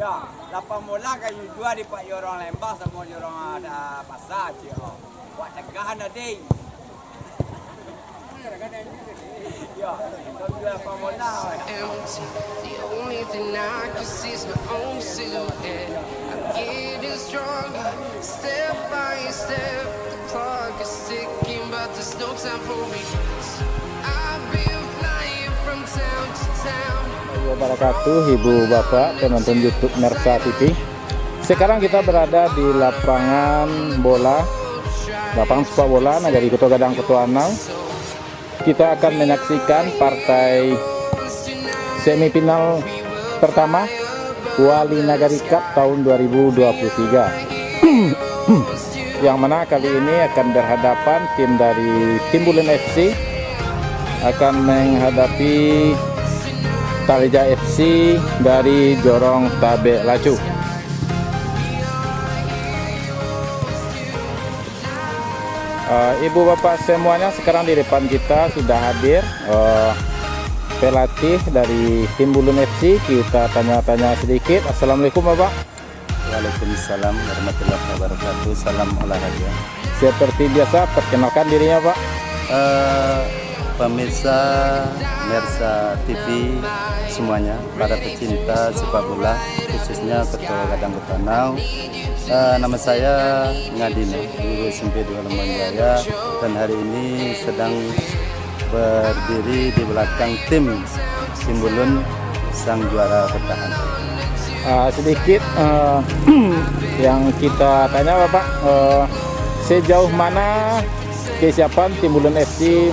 Ya, lapan bola kayu dua di Pak Yorong Lembang sama Yorong ada pasar je. Buat tegahan ada ding. Ya, itu lapan bola. The only thing I can see is my own silhouette. I'm getting stronger, step by step. The clock is ticking, but there's no time for me. I've been flying from town to town. Wabarakatuh, Ibu Bapak penonton YouTube Mersa TV. Sekarang kita berada di lapangan bola, lapangan sepak bola Nagari Kuto Gadang Kuto Anau. Kita akan menyaksikan partai semifinal pertama Wali Nagari Cup tahun 2023. Yang mana kali ini akan berhadapan tim dari Timbulan FC akan menghadapi Taleja FC dari Jorong Tabek Lacu. Ibu bapak semuanya, sekarang di depan kita sudah hadir pelatih dari Timbulan FC. Kita tanya-tanya sedikit. Assalamualaikum bapak. Waalaikumsalam warahmatullahi wabarakatuh. Salam olahraga. Seperti biasa, perkenalkan dirinya pak. Pemirsa Mersa TV semuanya, para pecinta sepak bola, khususnya Ketua Gadang Kuto Anau. Nama saya Ngadino, guru SMP 2 Lembang Jaya, dan hari ini sedang berdiri di belakang tim Timbulan sang juara bertahan. Sedikit yang kita tanya bapak, sejauh mana kesiapan Timbulan FC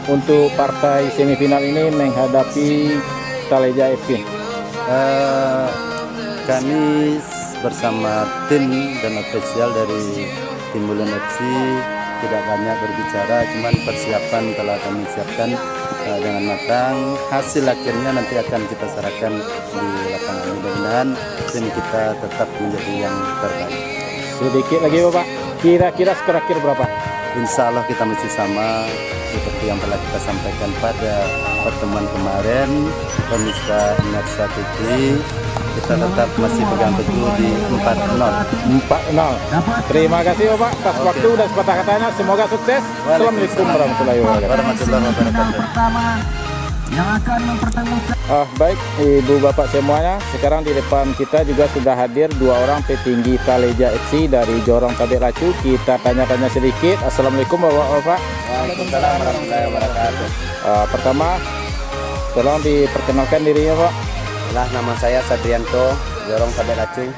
untuk partai semifinal ini menghadapi Taleja FC? Kami bersama tim dan ofisial dari Timbulan FC tidak banyak berbicara, cuman persiapan telah kami siapkan dengan matang. Hasil akhirnya nanti akan kita serahkan di lapangan. Mudah-mudahan tim kita tetap menjadi yang terbaik. Sedikit lagi bapak, kira-kira skor akhir berapa? Insya Allah kita masih sama seperti yang telah kita sampaikan pada pertemuan kemarin. Pemirsa Mersa TV, kita tetap masih pegang teguh di 4-0. 4-0. Terima kasih bapak atas waktu dan sepatah katanya. Semoga sukses. Assalamualaikum warahmatullahi wabarakatuh. Yang akan mempertemukan. Baik ibu bapak semuanya, sekarang di depan kita juga sudah hadir dua orang petinggi Taleja FC dari Jorong Tabek Lacu. Kita tanya-tanya sedikit. Assalamualaikum bapak-bapak. Waalaikumsalam warahmatullahi wabarakatuh. Pertama, tolong diperkenalkan dirinya pak. Lah, nama saya Sadrianto, Jorong Tabek Lacu.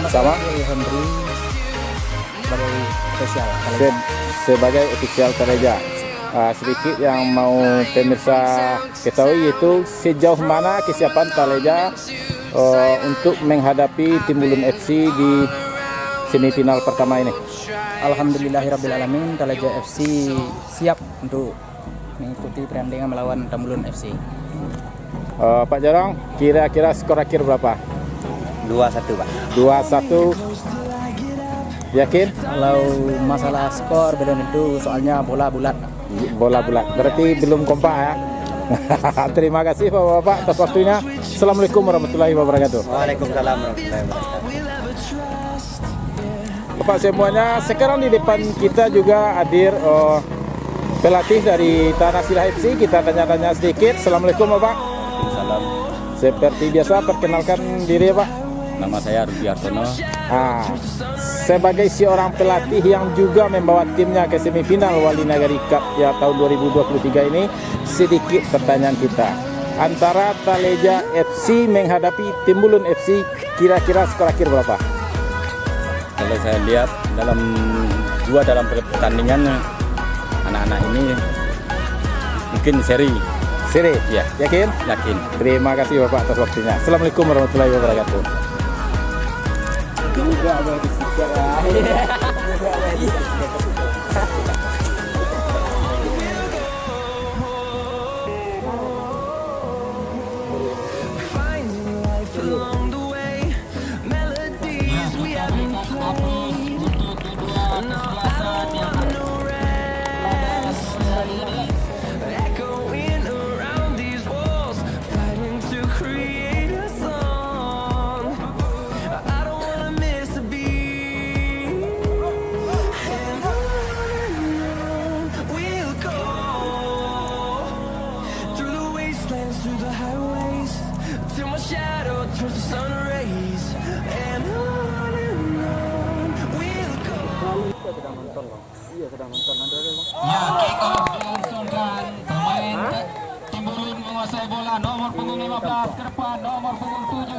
Sama Henry sebagai spesial. sebagai official Taleja. Sedikit yang mau pemirsa ketahui yaitu sejauh mana kesiapan Taleja untuk menghadapi Timbulan FC di semifinal pertama ini. Alhamdulillahirrabbilalamin, Taleja FC siap untuk mengikuti pertandingan melawan Timbulan FC. Pak Jorong, kira-kira skor akhir berapa? 2-1 Pak. 2-1. Yakin? Kalau masalah skor belum tentu, soalnya bola bulat. Bola bulat. Berarti belum kompak ya. Terima kasih bapak-bapak atas waktunya. Assalamualaikum warahmatullahi wabarakatuh. Waalaikumsalam warahmatullahi wabarakatuh. Bapak semuanya, sekarang di depan kita juga hadir pelatih dari Tanah Sirah FC. Kita tanya-tanya sedikit. Assalamualaikum bapak. Salam. Seperti biasa, perkenalkan diri ya pak. Nama saya Rudi Hartono. Sebagai seorang pelatih yang juga membawa timnya ke semifinal Wali Nagari Cup ya tahun 2023 ini, sedikit pertanyaan kita. Antara Taleja FC menghadapi Timbulan FC, kira-kira skor akhir berapa? Kalau saya lihat dalam pertandingan anak-anak ini mungkin seri. Seri? Ya. Yakin? Yakin. Terima kasih bapak atas waktunya. Assalamualaikum warahmatullahi wabarakatuh. Juga ada di towards the sun rays, and on we'll go. Ya, kick off dilangsungkan. Pemain Timbulun menguasai bola. Nomor punggung 15 ke depan, nomor punggung 7.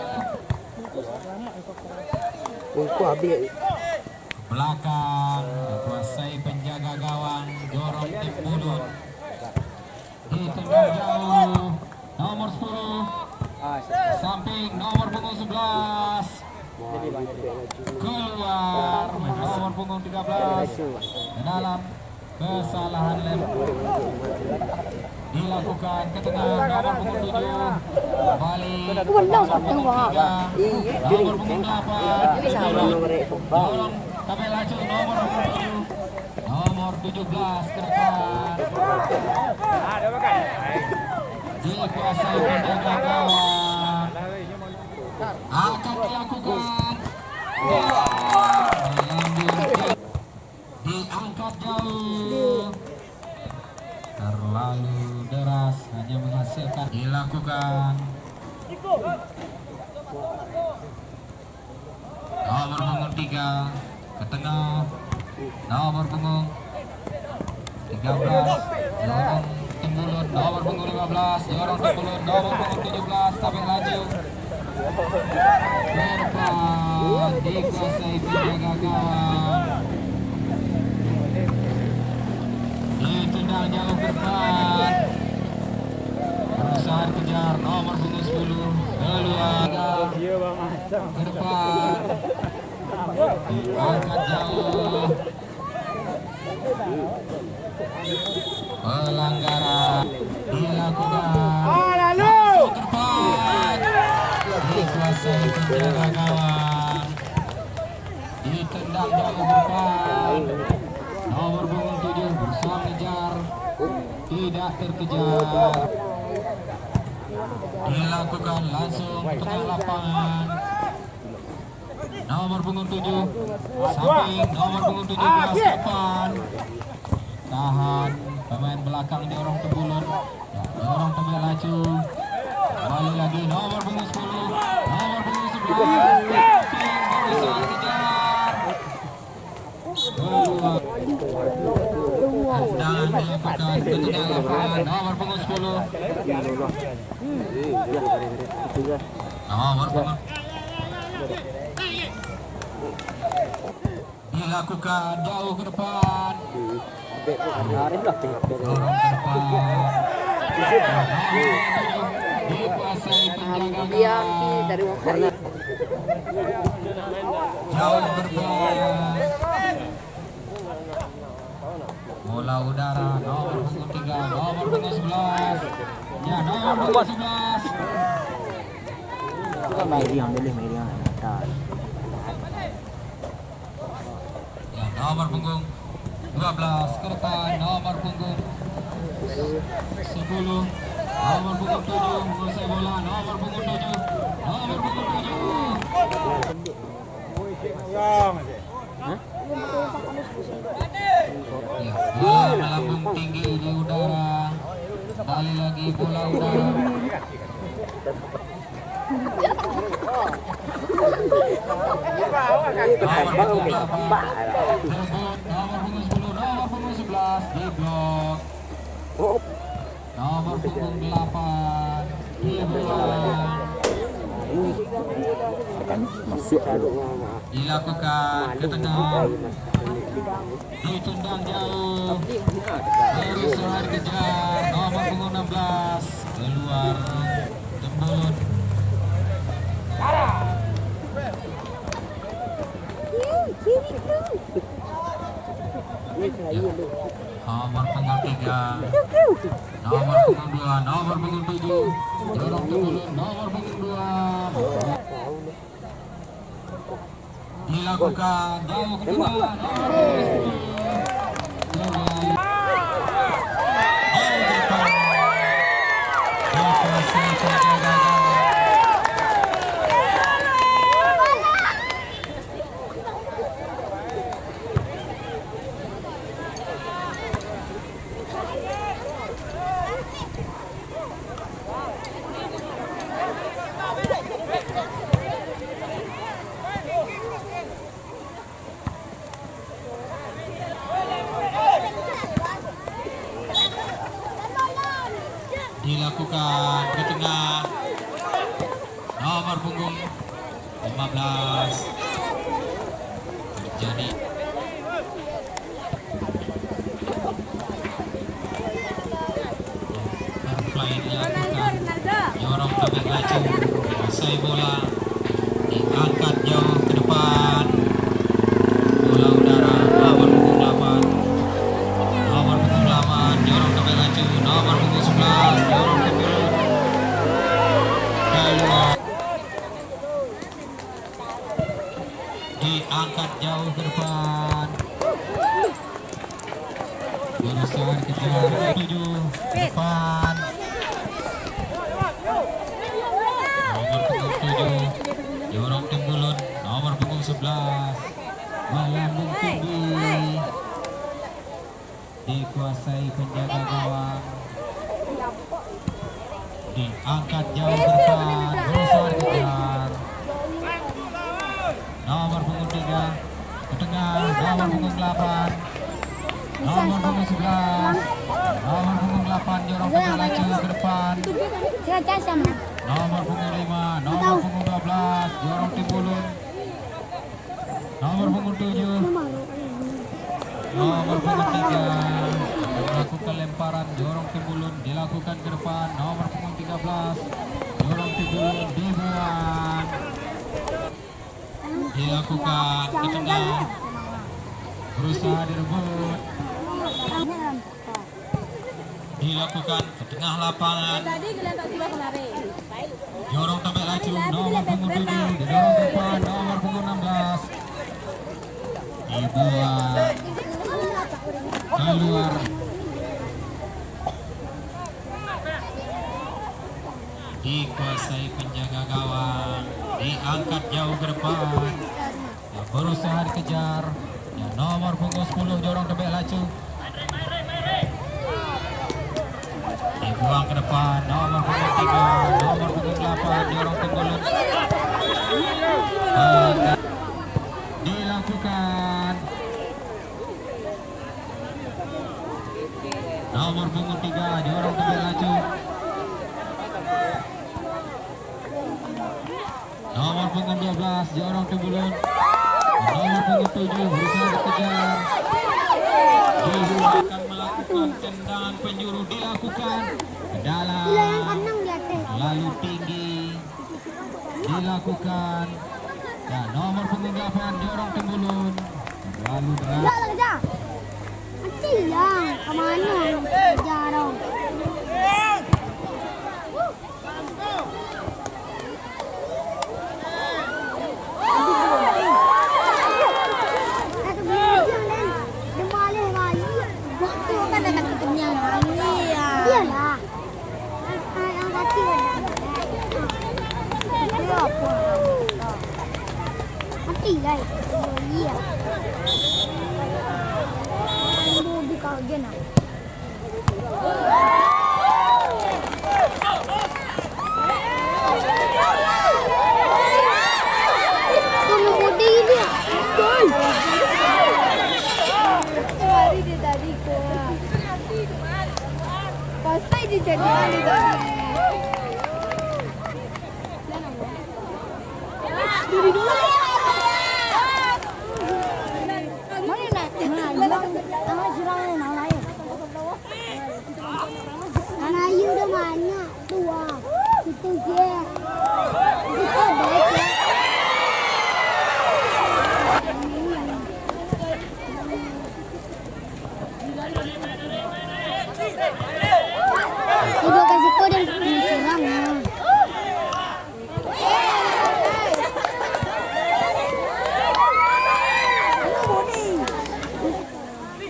Belakang dikuasai penjaga gawang, dorong Timbulun. Ditendang jauh. Nomor 10. Samping nomor punggung 11. Keluar nomor punggung 13 ke dalam. Kesalahan lempar dilakukan ke tengah, nomor punggung 7 kembali nomor punggung 3, nomor punggung 8 dorong sampai laju nomor punggung 7, nomor 17 ke depan dikuasai penjaga gawang, akan dilakukan diangkat jauh, terlalu deras, hanya menghasilkan. Dilakukan nomor punggung 3 ke tengah, nomor punggung 13 dorong Timbulun, nomor punggung 15 dorong Timbulun, nomor punggung 17 tapi laju ke depan, dikuasai penjaga gawang, ditendang jauh ke depan, berusaha dikejar nomor punggung 10 keluar ke depan, angkat jauh, pelanggaran dilakukan langsung ke depan, dikuasai penjaga gawang, ditendang jauh ke depan, nomor punggung 7 berusaha mengejar, tidak terkejar, dilakukan langsung tengah lapangan, nomor punggung 7 samping, nomor punggung 17 depan, tahan, pemain belakang dorong Timbulun, dorong sampai laju, kembali lagi nomor punggung 10, nomor punggung 11 berusaha kejar, keluar. Tendangan dilakukan ke tengah lapangan, nomor punggung 10, nomor punggung dilakukan jauh ke depan, dorong ke depan, dikuasai penjaga gawang, jauh berbahaya, bola udara, nomor punggung 3, nomor punggung 11, ya nomor punggung 11, ya nomor punggung 12 ke depan, nomor punggung 10, nomor punggung 7 menguasai bola, nomor punggung 7, nomor punggung 7. Ya, bola melambung tinggi di udara, kembali lagi bola udara. Nomor punggung 8 terbut, nomor punggung 10, nomor punggung 11 diblok, nomor punggung 8 dibuang, dilakukan ke tengah, ditendang jauh, berusaha dikejar, nomor punggung 16 keluar Timbulun. Nomor punggung 3, nomor punggung 2, nomor punggung 7 dorong Timbulun, nomor punggung 2 dilakukan jauh ke tengah, nomor punggung 10 Hãy subscribe cho kênh Ghiền Mì Gõ để không bỏ lỡ 15 terjadi play dilakukan, jorong tabik laju, selesai bola diangkat jauh ke depan, bola udara nomor punggung 8, jorong tabik laju, nomor punggung 11, jorong ke turun keluar, diangkat jauh ke depan, berusaha dikejar 7 ke depan, nomor punggung 7 jorong timbulan, nomor punggung 11 melambung tinggi, dikuasai penjaga gawang, diangkat jauh ke depan, berusaha dikejar, nomor punggung 3 ke tengah, nomor punggung 8, nomor punggung 11, nomor punggung 8 jorong tabik laju ke depan, nomor punggung 5, nomor punggung 12 jorong timbulun, nomor punggung 7, nomor punggung 3 melakukan lemparan jorong timbulun, dilakukan ke depan, nomor punggung 13 jorong timbulun dibuang, dilakukan ke tengah, berusaha direbut, dilakukan ke tengah lapangan, jorong tabik laju, nomor punggung 7 didorong ke depan, nomor punggung 16 dibuang keluar, dikuasai penjaga gawang, diangkat jauh ke depan, yang berusaha dikejar, yang nomor punggung 10 jorong tabik laju, dibuang ke depan, nomor punggung 3, nomor punggung 8 jorong timbulun, dilakukan, nomor punggung 3 jorong tabik laju, nomor punggung 12 jorong timbulun, nomor punggung 7 berusaha dikejar, akan melakukan tendangan penjuru, dilakukan ke dalam, lalu tinggi, dilakukan, dan nomor punggung 8 jorong timbulun, lalu berat,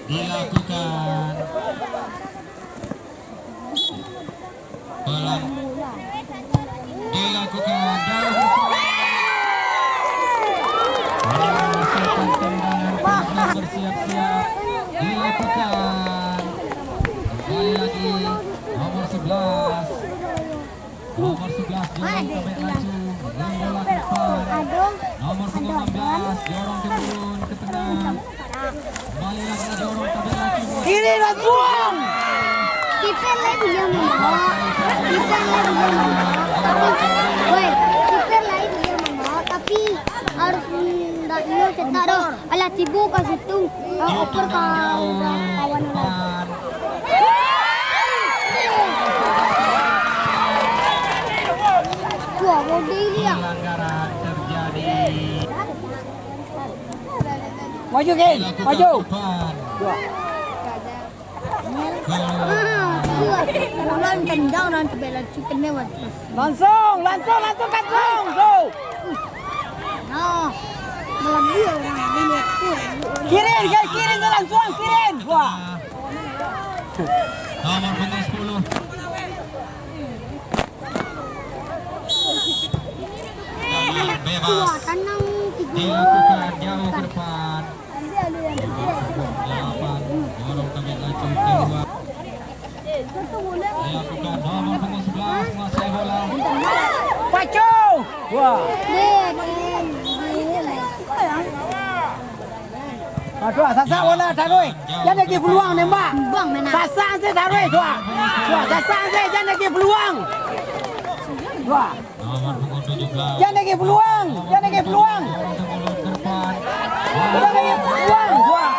dilakukan pelan, dilakukan jauh melakukan tendangan pelan, bersiap-siap, dilakukan kembali lagi, nomor 11 jorong tabik laju, bola ke depan, nomor punggung 16 jorong timbulun ke tengah, kembali lagi jorong tabik laju, Ini lah buang. Kiper lagi dia membawa. Kiper lagi dia membawa. Tapi, woi, kiper lagi dia membawa. Tapi oper ke kawan depan. Wah, bodi dia. Pelanggaran terjadi. Maju Ken, maju. Depan. Bulan tendang nanti bela chicken lewat. Langsung kacung. Go. Nah, malam dia orang ini. Kirin tu langsung kirin. Wah. Nomor punggung 10. Bebas. Wah, tenang tiga. Dilakukan jauh ke depan. Nanti ada yang 8. Dorong kami laju keluar. satu bulan. Dilakukan nomor punggung 11 menguasai bola. Pacu. Wah. Aduh, sasa bola taruh. Jangan lagi peluang nembak. Bang mana? Sasa saya taruh tu. Wah, sasa saya jangan lagi peluang. Wah, Nomor punggung 17. jangan lagi peluang. Dorong ke depan. Jangan lagi peluang. Wah.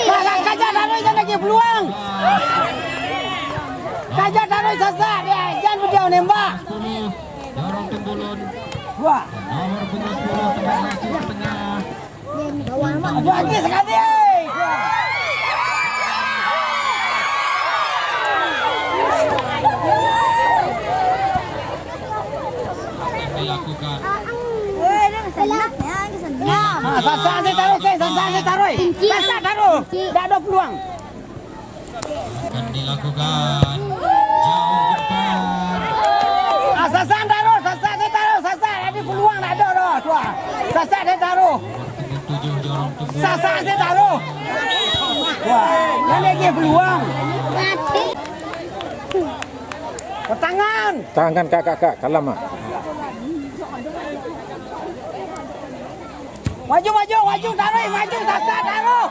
Bola Kajar taruh jangan lagi peluang. Kajar taruh sasa dia jangan berdiam nembak. 10. Dorong tembulun. Wah. Nomor punggung 10 teman laju ke tengah. Aduh, lagi sekali. Wah. Dilakukan. Sasa saya taruh, sasa saya taruh. Sasa taruh. Tak ada peluang. Akan dilakukan jauh ke depan. Sasa taruh, sasa saya taruh, sasa ada peluang tak ada dah. Wah. Sasa saya taruh. Punggung 7 dorong tembulun. Sasa saya taruh. Wah, yang lagi peluang. Pertangan. Tangan kakak, kalah mak. Maju, taruh, maju, sasa taruh.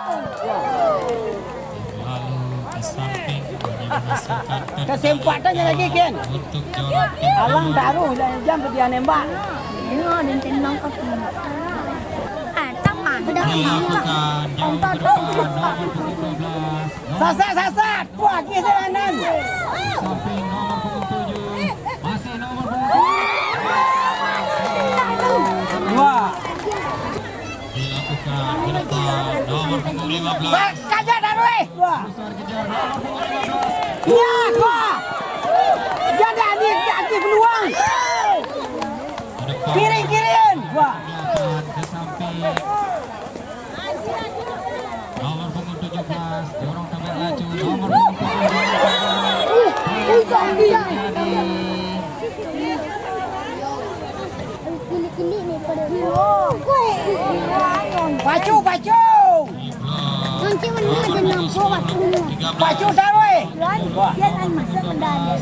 Lalu ke samping memasukkan Kesempatannya lagi, Ken. untuk jorok Alang taruh, jam dia nembak. Dan tendang kaki. Tak mah. dilakukan jauh ke depan. Nomor punggung 12. Sasa. Wah, kisah kanan. Samping nomor punggung 7. Masih nomor punggung 7. Wah. Dilakukan ke depan. Nomor punggung 15. Kajar taruh. Wah. Besar kejar nomor punggung 15. Ya, wah. Jangan ada peluang. Ke depan. Kirin. Wah. Dilakukan ke samping. Nomor punggung 17. Dorong sampai laju. Nomor punggung 17. Kili ni pada. Pacu. Kunci mana ada nampak waktu. Pacu taruh. Wah. Dia kan masuk ke dalam.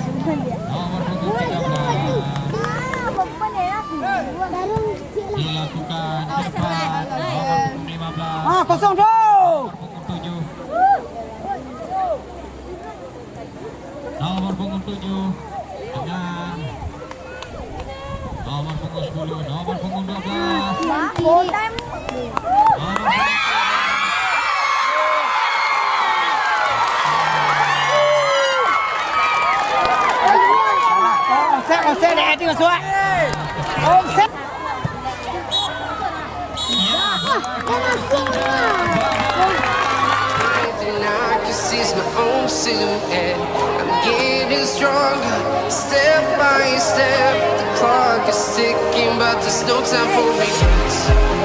Nomor punggung 13. Apa ni aku? Darung kecil lah. Dilakukan ke depan. Nomor punggung 15. Kosong tu. Punggung 7. Nomor punggung 7 dengan nomor punggung 10. Nomor punggung 12. Full time. Nomor Offset dah hati masuk. Offset. And I can see my own silhouette. I'm getting stronger, step by step. The clock is ticking, but there's no time for regrets.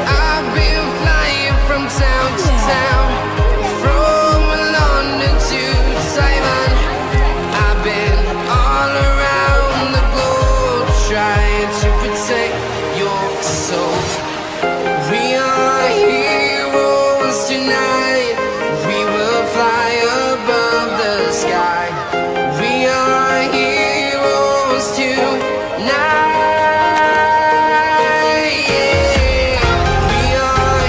I've been flying from town to town, from London to Taiwan. I've been all around the globe, trying to protect your soul. We are heroes tonight. We will fly above the sky. We are heroes tonight. Yeah. We are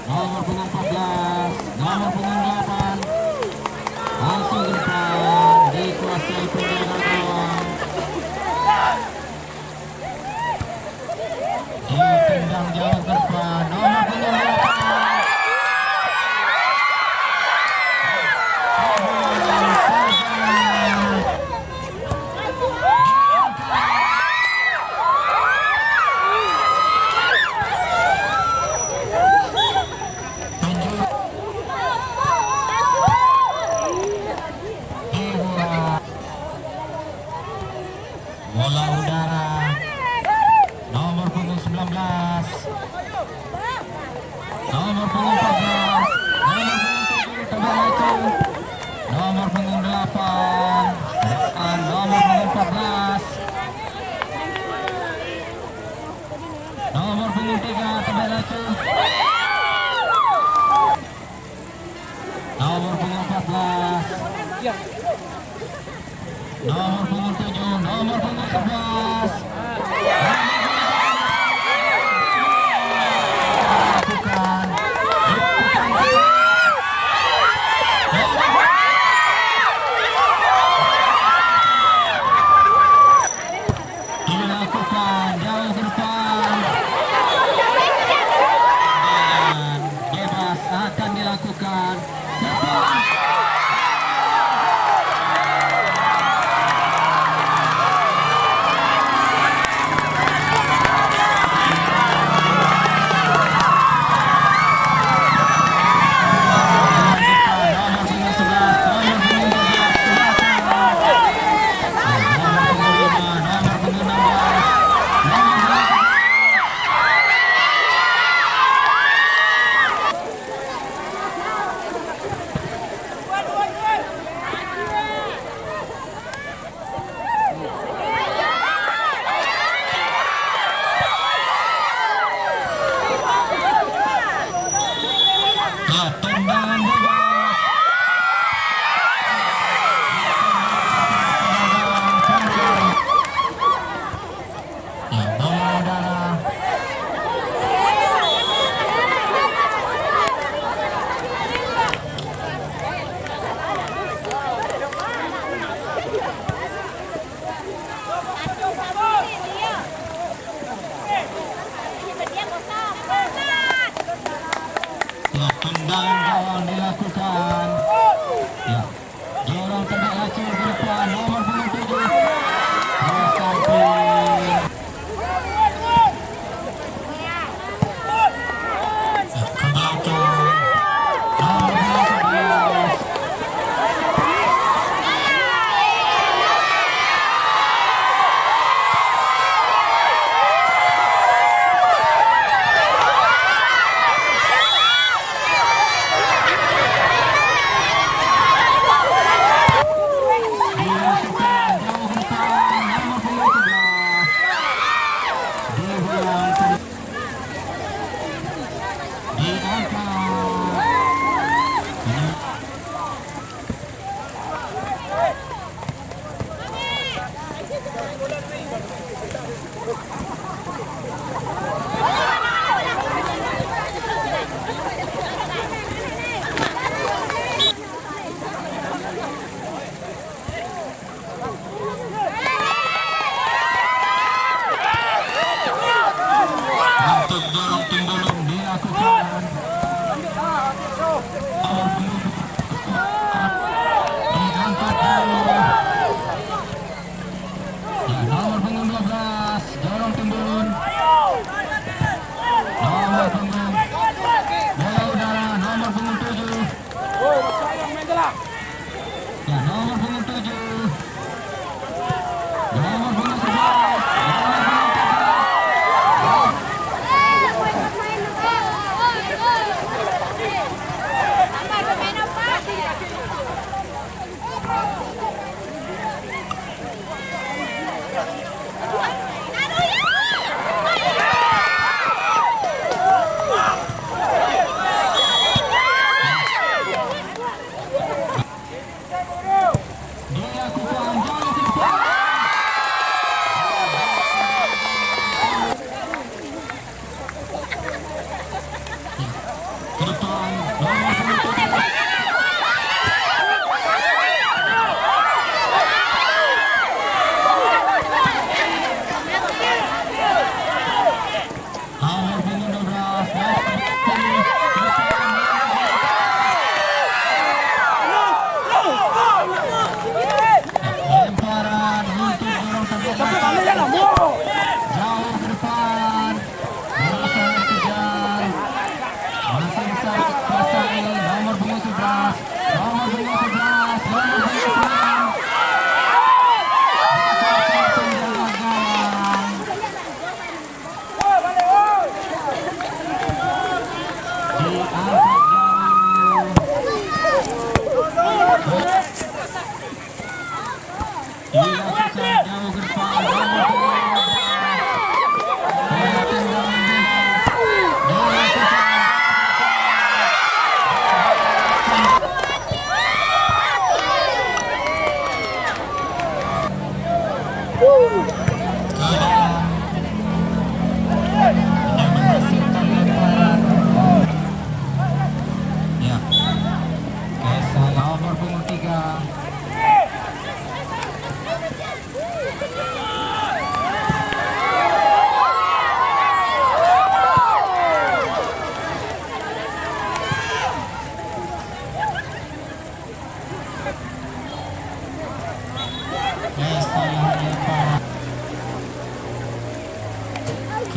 nomor punggung 14, nomor punggung 8 langsung ke depan dikuasai penjaga gawang, ditendang jauh ke depan nomor punggung 8. Bola udara nomor punggung 19, nomor punggung 14, nomor punggung 7 terbang laju, nomor punggung 8 dan nomor punggung 14, nomor punggung 3 terbang laju, nomor punggung 14, nomor punggung 7, nomor punggung 11. Dilakukan jauh ke depan dan bebas akan dilakukan. Nomor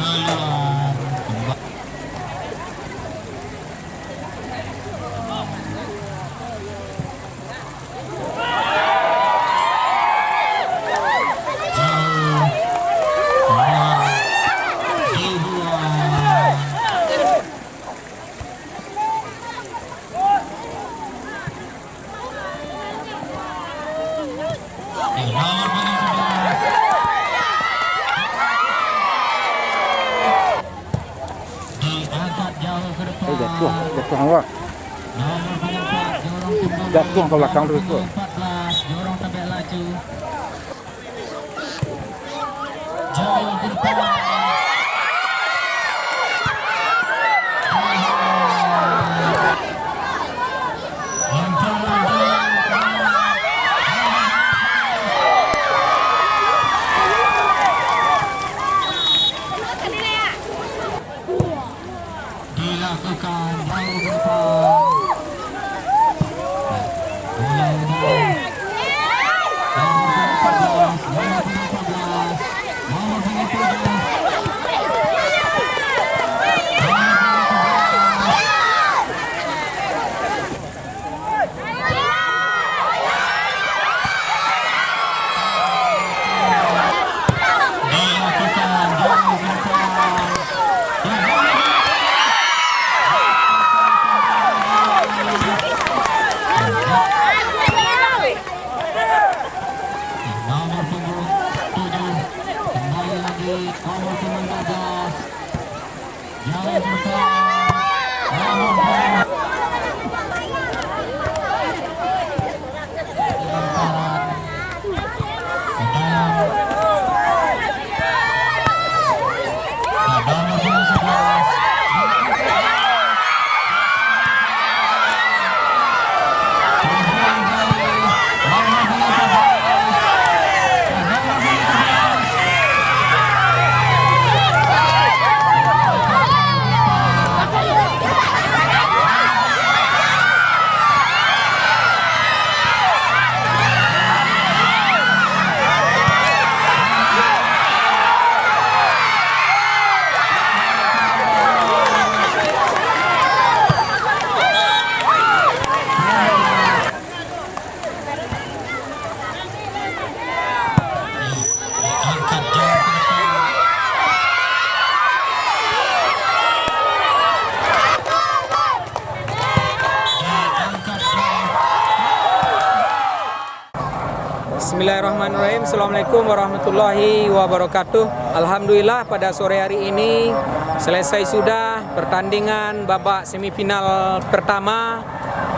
keluar. Jauh. Keluar. Dibuang. Nomor punggung 11. Diangkat jauh ke depan. Jatuh awak. Nomor punggung 4 Jorong Timbul. Jatuh ke belakang terus tu. 14 Jorong Tabek Laju. Jauh ke depan. Dilakukan jauh ke depan. Nomor 14. Dilakukan jauh ke depan. Nomor punggung 7 kembali lagi nomor punggung 12 jauh ke depan. Nomor punggung lemparan ke dalam. Nomor punggung 11 diangkat jauh ke depan. Diangkat jauh. Bismillahirrahmanirrahim. Assalamualaikum warahmatullahi wabarakatuh. Alhamdulillah pada sore hari ini selesai sudah pertandingan babak semifinal pertama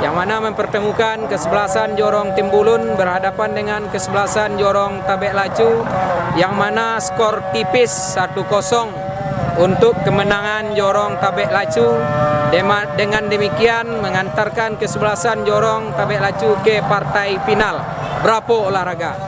yang mana mempertemukan kesebelasan Jorong Timbulun berhadapan dengan kesebelasan Jorong Tabek Laju yang mana skor tipis 1-0 untuk kemenangan Jorong Tabek Laju. Dengan demikian mengantarkan kesebelasan Jorong Tabek Laju ke partai final. Bravo olahraga.